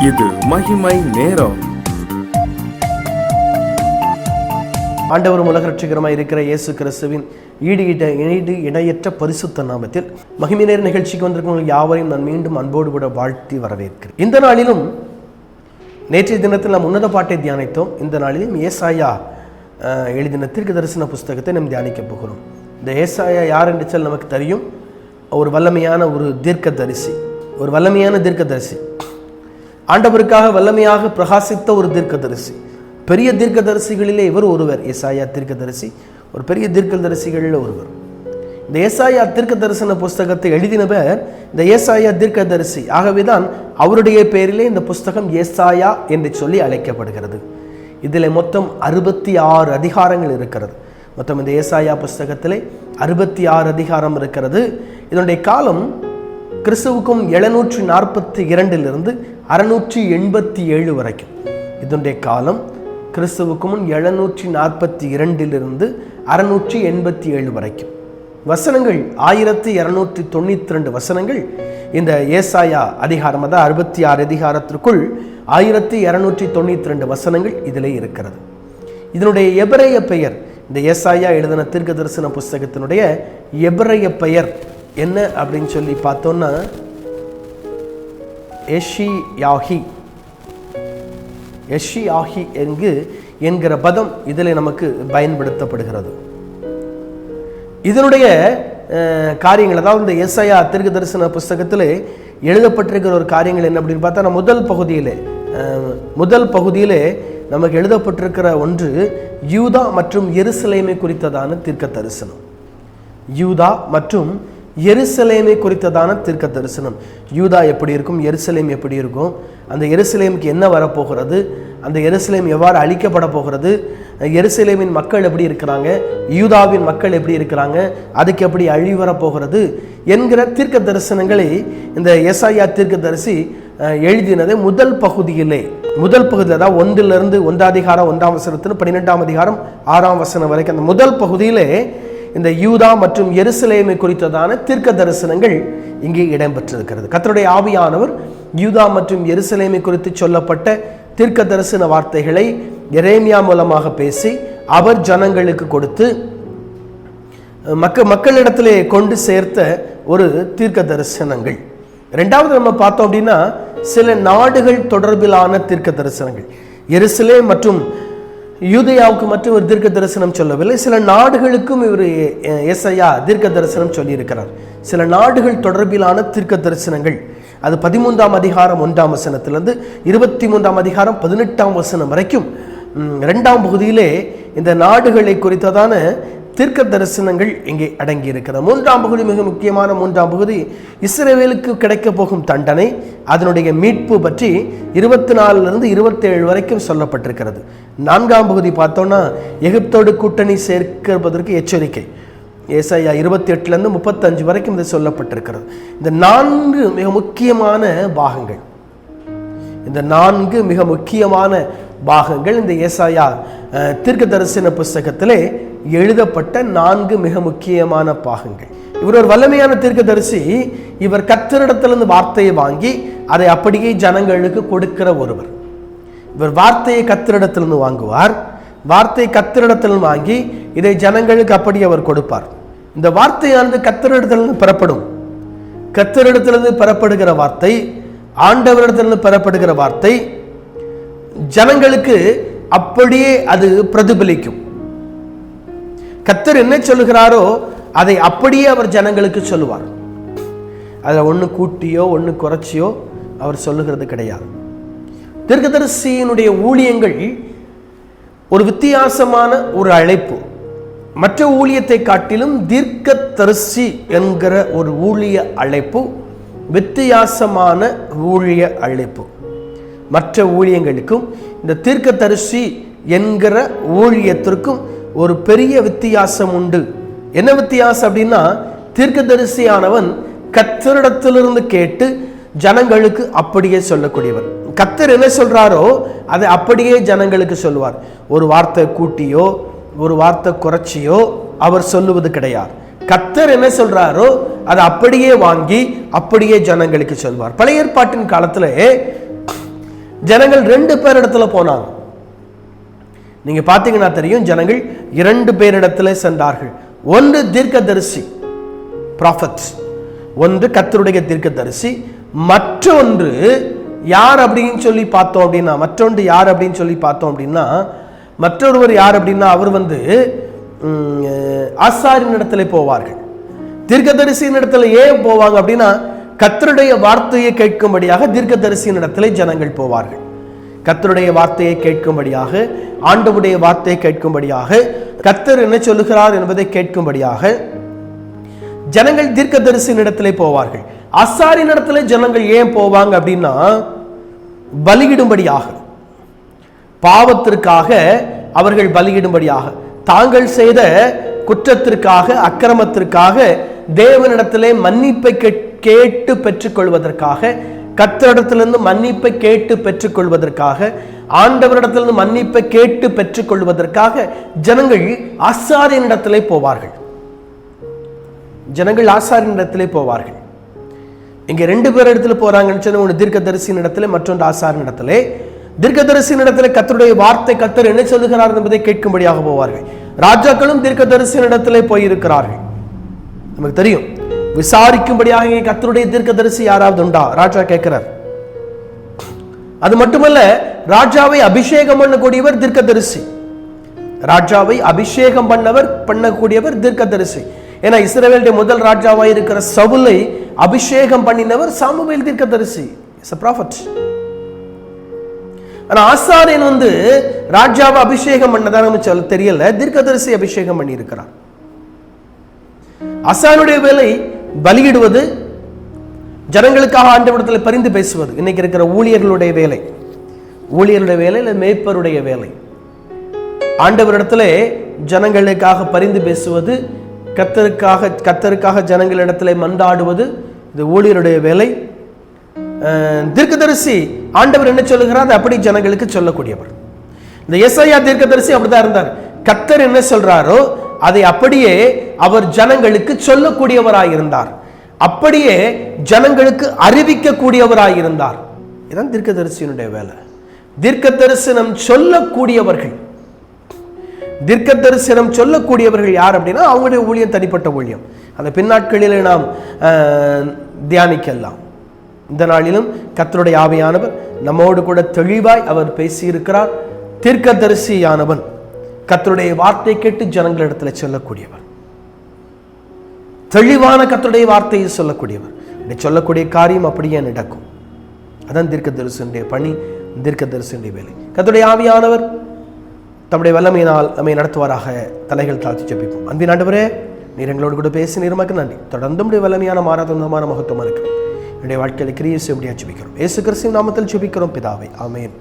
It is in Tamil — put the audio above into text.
இது மகிமை நேரம். ஆண்டவரும் உலக ரட்சகருமாய் இருக்கிற இயேசு கிறிஸ்துவின் ஈடு இணையற்ற பரிசுத்த நாமத்தில் மகிமை நேர நிகழ்ச்சிக்கு வந்திருக்கும் யாவரையும் நான் மீண்டும் அன்போடு கூட வாழ்த்தி வரவேற்கிறேன். இந்த நாளிலும் நேற்றைய தினத்தில் நாம் உன்னத பாட்டை தியானித்தோம். இந்த நாளிலும் ஏசாயா எழுதின தீர்க்க தரிசன புஸ்தகத்தை நாம் தியானிக்க போகிறோம். இந்த ஏசாயா யார் என்று சொல்ல நமக்கு தெரியும். ஒரு வல்லமையான தீர்க்கதரிசி, ஆண்டவருக்காக வல்லமையாக பிரகாசித்த ஒரு தீர்க்கதரிசி. பெரிய தீர்க்கதரிசிகளிலே இவர் ஒருவர். ஏசாயா தீர்க்கதரிசி ஒரு பெரிய தீர்க்கதரிசிகளில் ஒருவர். இந்த ஏசாயா தீர்க்க தரிசன புஸ்தகத்தை எழுதினவர் இந்த ஏசாயா தீர்க்கதரிசி. ஆகவேதான் அவருடைய பெயரிலே இந்த புஸ்தகம் ஏசாயா என்று சொல்லி அழைக்கப்படுகிறது. இதில் மொத்தம் 66 அதிகாரங்கள் இருக்கிறது. மொத்தம் இந்த ஏசாயா புஸ்தகத்திலே 66 அதிகாரம் இருக்கிறது. இதனுடைய காலம் கிறிஸ்துவுக்கும் 742 687 வரைக்கும். இதனுடைய காலம் கிறிஸ்துவுக்கு முன் 742 687 வரைக்கும். வசனங்கள் 1292 வசனங்கள் இந்த ஏசாயா அதிகாரம், அதாவது 66 அதிகாரத்திற்குள் 1292 வசனங்கள் இதிலே இருக்கிறது. இதனுடைய எபிரேய பெயர், இந்த ஏசாயா எழுதின தீர்க்க தரிசன புஸ்தகத்தினுடைய எபிரேய பெயர் என்ன அப்படின்னு சொல்லி பார்த்தோம்னா எஷியாஹி என்கிற பதம் இதில் நமக்கு பயன்படுத்தப்படுகிறது. இதனுடைய காரியங்கள், அதாவது இந்த ஏசாயா தீர்க்க தரிசன புஸ்தகத்தில் எழுதப்பட்டிருக்கிற ஒரு காரியங்கள் என்ன அப்படின்னு பார்த்தா, முதல் பகுதியிலே நமக்கு எழுதப்பட்டிருக்கிற ஒன்று யூதா மற்றும் எருசலேமை குறித்ததான தீர்க்க தரிசனம். யூதா மற்றும் எருசலேமை குறித்ததான தீர்க்க தரிசனம். யூதா எப்படி இருக்கும், எருசலேம் எப்படி இருக்கும், அந்த எருசலேமுக்கு என்ன வரப்போகிறது, அந்த எருசலேம் எவ்வாறு அழிக்கப்பட போகிறது, எருசலேமின் மக்கள் எப்படி இருக்கிறாங்க, யூதாவின் மக்கள் எப்படி இருக்கிறாங்க, அதுக்கு எப்படி அழிவு வரப்போகிறது என்கிற தீர்க்க தரிசனங்களை இந்த ஏசாயா தீர்க்கதரிசி எழுதினது முதல் பகுதியில், அதாவது 1 அதிகாரம் 1ஆம் வசனத்தில் 12ஆம் அதிகாரம் 6ஆம் வசனம் வரைக்கும் அந்த முதல் பகுதியிலே இந்த யூதா மற்றும் எருசலேமை குறித்ததான தீர்க்க தரிசனங்கள் இங்கே இடம்பெற்றிருக்கிறது. கர்த்தருடைய ஆவியானவர் யூதா மற்றும் எருசலேமை குறித்து சொல்லப்பட்ட தீர்க்க தரிசன வார்த்தைகளை எரேமியா மூலமாக பேசி அவர் ஜனங்களுக்கு கொடுத்து மக்களிடத்திலே கொண்டு சேர்த்த ஒரு தீர்க்க தரிசனங்கள். ரெண்டாவது நம்ம பார்த்தோம் அப்படின்னா சில நாடுகள் தொடர்பிலான தீர்க்க தரிசனங்கள். எருசலேம் மற்றும் யூதேயாவுக்கு மட்டும் ஒரு தீர்க்க தரிசனம் சொல்லவில்லை, சில நாடுகளுக்கும் இவர் ஏசாயா தீர்க்க தரிசனம் சொல்லியிருக்கிறார். சில நாடுகள் தொடர்பிலான தீர்க்க தரிசனங்கள், அது 13ஆம் அதிகாரம் 1ஆம் வசனத்திலிருந்து 23ஆம் அதிகாரம் 18ஆம் வசனம் வரைக்கும் 2ஆம் பகுதியிலே இந்த நாடுகளை குறித்ததான தீர்க்க தரிசனங்கள் இங்கே அடங்கி இருக்கிறது. 3ஆம் பகுதி, மிக முக்கியமான 3ஆம் பகுதி, இஸ்ரவேலுக்கு கிடைக்க போகும் தண்டனை, அதனுடைய மீட்பு பற்றி 24 27 வரைக்கும் சொல்லப்பட்டிருக்கிறது. 4ஆம் பகுதி பார்த்தோம்னா எகிப்தோடு கூட்டணி சேர்ப்பதற்கு எச்சரிக்கை. ஏசாயா 28 35 வரைக்கும் இது சொல்லப்பட்டிருக்கிறது. இந்த 4 மிக முக்கியமான பாகங்கள் இந்த ஏசாயா தீர்க்க தரிசன புஸ்தகத்திலே எழுதப்பட்ட 4 மிக முக்கியமான பாகங்கள். இவர் ஒரு வல்லமையான தீர்க்கதரிசி. இவர் கர்த்தரிடத்திலிருந்து வார்த்தையை வாங்கி அதை அப்படியே ஜனங்களுக்கு கொடுக்கிற ஒருவர். இவர் வார்த்தையை கர்த்தரிடத்திலிருந்து வாங்குவார், வார்த்தையை கர்த்தரிடத்திலிருந்து வாங்கி இதை ஜனங்களுக்கு அப்படி அவர் கொடுப்பார். இந்த வார்த்தையானது கர்த்தரிடத்திலிருந்து பெறப்படும். கர்த்தரிடத்திலிருந்து பெறப்படுகிற வார்த்தை, ஆண்டவரிடத்திலிருந்து பெறப்படுகிற வார்த்தை ஜனங்களுக்கு அப்படியே அது பிரதிபலிக்கும். கர்த்தர் என்ன சொல்லுகிறாரோ அதை அப்படியே அவர் ஜனங்களுக்கு சொல்லுவார். அதில் ஒன்று கூட்டியோ ஒன்று குறைச்சியோ அவர் சொல்லுகிறது கிடையாது. தீர்க்கதரிசியினுடைய ஊழியங்கள் ஒரு வித்தியாசமான ஒரு அழைப்பு. மற்ற ஊழியத்தை காட்டிலும் தீர்க்கதரிசி என்கிற ஒரு ஊழிய அழைப்பு வித்தியாசமான ஊழிய அழைப்பு. மற்ற ஊழியங்களுக்கும் இந்த தீர்க்கதரிசி என்கிற ஊழியத்திற்கும் ஒரு பெரிய வித்தியாசம் உண்டு. என்ன வித்தியாசம் அப்படின்னா, தீர்க்கதரிசியானவன் கர்த்தரிடத்திலிருந்து கேட்டு ஜனங்களுக்கு அப்படியே சொல்லக்கூடியவர். கர்த்தர் என்ன சொல்றாரோ அதை அப்படியே ஜனங்களுக்கு சொல்லுவார். ஒரு வார்த்தை கூட்டியோ ஒரு வார்த்தை குறைச்சியோ அவர் சொல்லுவது கிடையாது. கர்த்தர் என்ன சொல்றாரோ அதை அப்படியே வாங்கி அப்படியே ஜனங்களுக்கு சொல்வார். பழைய ஏற்பாட்டின் காலத்துல ஜனங்கள் 2 பேர் இடத்துல போனாங்க. நீங்க பாத்தீங்கன்னா தெரியும், ஜனங்கள் 2 பேரிடத்துல சென்றார்கள். ஒன்று தீர்க்கதரிசி, ப்ராஃபட், ஒன்று கர்த்தருடைய தீர்க்கதரிசி. மற்றொன்று யார் அப்படின்னு சொல்லி பார்த்தோம் அப்படின்னா, மற்றொருவர் யார் அப்படின்னா, அவர் ஆசாரின் இடத்துல போவார்கள். தீர்க்கதரிசியின் இடத்துல ஏன் போவாங்க அப்படின்னா, கர்த்தருடைய வார்த்தையை கேட்கும்படியாக தீர்க்கதரிசியின் இடத்துல ஜனங்கள் போவார்கள். கர்த்தருடைய வார்த்தையை கேட்கும்படியாக, ஆண்டவருடைய வார்த்தையை கேட்கும்படியாக, கர்த்தர் என்ன சொல்லுகிறார் என்பதை கேட்கும்படியாக ஜனங்கள் தீர்க்கதரிசியின் இடத்திலே போவார்கள். ஆசாரியின் இடத்துல ஜனங்கள் ஏன் போவாங்க அப்படின்னா, பலியிடும்படியாக, பாவத்திற்காக அவர்கள் பலியிடும்படியாக, தாங்கள் செய்த குற்றத்திற்காக, அக்கிரமத்திற்காக தேவனிடத்திலே மன்னிப்பை கேட்டு பெற்றுக்கொள்வதற்காக, கர்த்தரிடத்திலிருந்து மன்னிப்பை கேட்டு பெற்றுக்கொள்வதற்காக, ஆண்டவரிடத்திலிருந்து மன்னிப்பை கேட்டு பெற்றுக்கொள்வதற்காக ஜனங்கள் ஆசாரியனிடத்திலே போவார்கள். இங்க 2 பேர் இடத்துல போறாங்கன்னு சொன்ன, ஒன்று தீர்க்கதரிசியின் இடத்துல, மற்றொன்று ஆசாரின் இடத்துல. தீர்க்கதரிசியின் இடத்துல கர்த்தருடைய வார்த்தை, கர்த்தர் என்ன சொல்லுகிறார் என்பதை கேட்கும்படியாக போவார்கள். ராஜாக்களும் தீர்க்கதரிசியின் இடத்துல போயிருக்கிறார்கள். நமக்கு தெரியும், விசாரிக்கும்படியாக இங்கே கர்த்தருடைய தீர்க்கதரிசி யாராவது உண்டா? ராஜா கேட்கிறார். அது மட்டுமல்ல, ராஜாவை அபிஷேகம் பண்ணக்கூடியவர் தீர்க்கதரிசி. பண்ணக்கூடியவர் தீர்க்கதரிசி. ஏன்னா இஸ்ரவேலுடைய முதல் ராஜாவாய் இருக்கிற சவுலை அபிஷேகம் பண்ணினவர் சாமுவேல் தீர்க்கதரிசி. Is a prophet. ஆனா ஆசாரியன் ராஜாவை அபிஷேகம் பண்ணதா நமக்கு சொல்ல தெரியல, தீர்க்கதரிசி அபிஷேகம் பண்ணி இருக்கிறார். ஆசானுடைய வேலை பலியிடுவது, ஜனங்களுக்காக ஆண்டவரிடத்தில் பரிந்து பேசுவது. இன்னைக்கு இருக்கிற ஊழியர்களுடைய வேலை இல்லை மேய்ப்பருடைய வேலை. ஆண்டவரிடத்திலே ஜனங்களுக்காக பரிந்து பேசுவது, கர்த்தருக்காக ஜனங்களிடத்திலே மன்றாடுவது, இது ஊழியருடைய வேலை. தீர்க்கதரிசி ஆண்டவர் என்ன சொல்லுகிறார் அப்படி ஜனங்களுக்கு சொல்லக்கூடியவர். இந்த எசாயா தீர்க்கதரிசி அப்படிதான் இருந்தார். கர்த்தர் என்ன சொல்றாரோ அதை அப்படியே அவர் ஜனங்களுக்கு சொல்லக்கூடியவராயிருந்தார், அப்படியே ஜனங்களுக்கு அறிவிக்கக்கூடியவராயிருந்தார். இதுதான் தீர்க்கதரிசியினுடைய வேலை. தீர்க்கதரிசனம் சொல்லக்கூடியவர்கள் யார் அப்படின்னா, அவங்களுடைய ஊழியம் தனிப்பட்ட ஊழியம். அந்த பின்னாட்களில் நாம் தியானிக்கலாம். இந்த நாளிலும் கர்த்தருடைய ஆவியானவர் நம்மோடு கூட தெளிவாய் அவர் பேசியிருக்கிறார். தீர்க்கதரிசியானவன் கர்த்தருடைய வார்த்தை கேட்டு ஜனங்களிடத்தில் சொல்லக்கூடியவர், தெளிவான கர்த்தருடைய வார்த்தையை சொல்லக்கூடியவர். சொல்லக்கூடிய காரியம் அப்படியே நடக்கும். அதான் தீர்க்கதரிசியுடைய பணி, தீர்க்கதரிசியுடைய வேலை. கர்த்தருடைய ஆவியானவர் தம்முடைய வல்லமையினால் நம்மை நடத்துவாராக. தலைகள் தாழ்த்தி ஜெபிப்போம். அன்பின் ஆண்டவரே, நீர் எங்களோடு கூட பேசி நிர்மக்கு நன்றி. தொடர்ந்து உடைய வல்லமையான மாறாதமான மகத்துவம் இருக்கிறோம். என்னுடைய வாழ்க்கையில் கிரியை செய்ய முடியாது ஜெபிக்கிறோம். இயேசு கிறிஸ்துவின் நாமத்தில் ஜெபிக்கிறோம் பிதாவே, ஆமென்.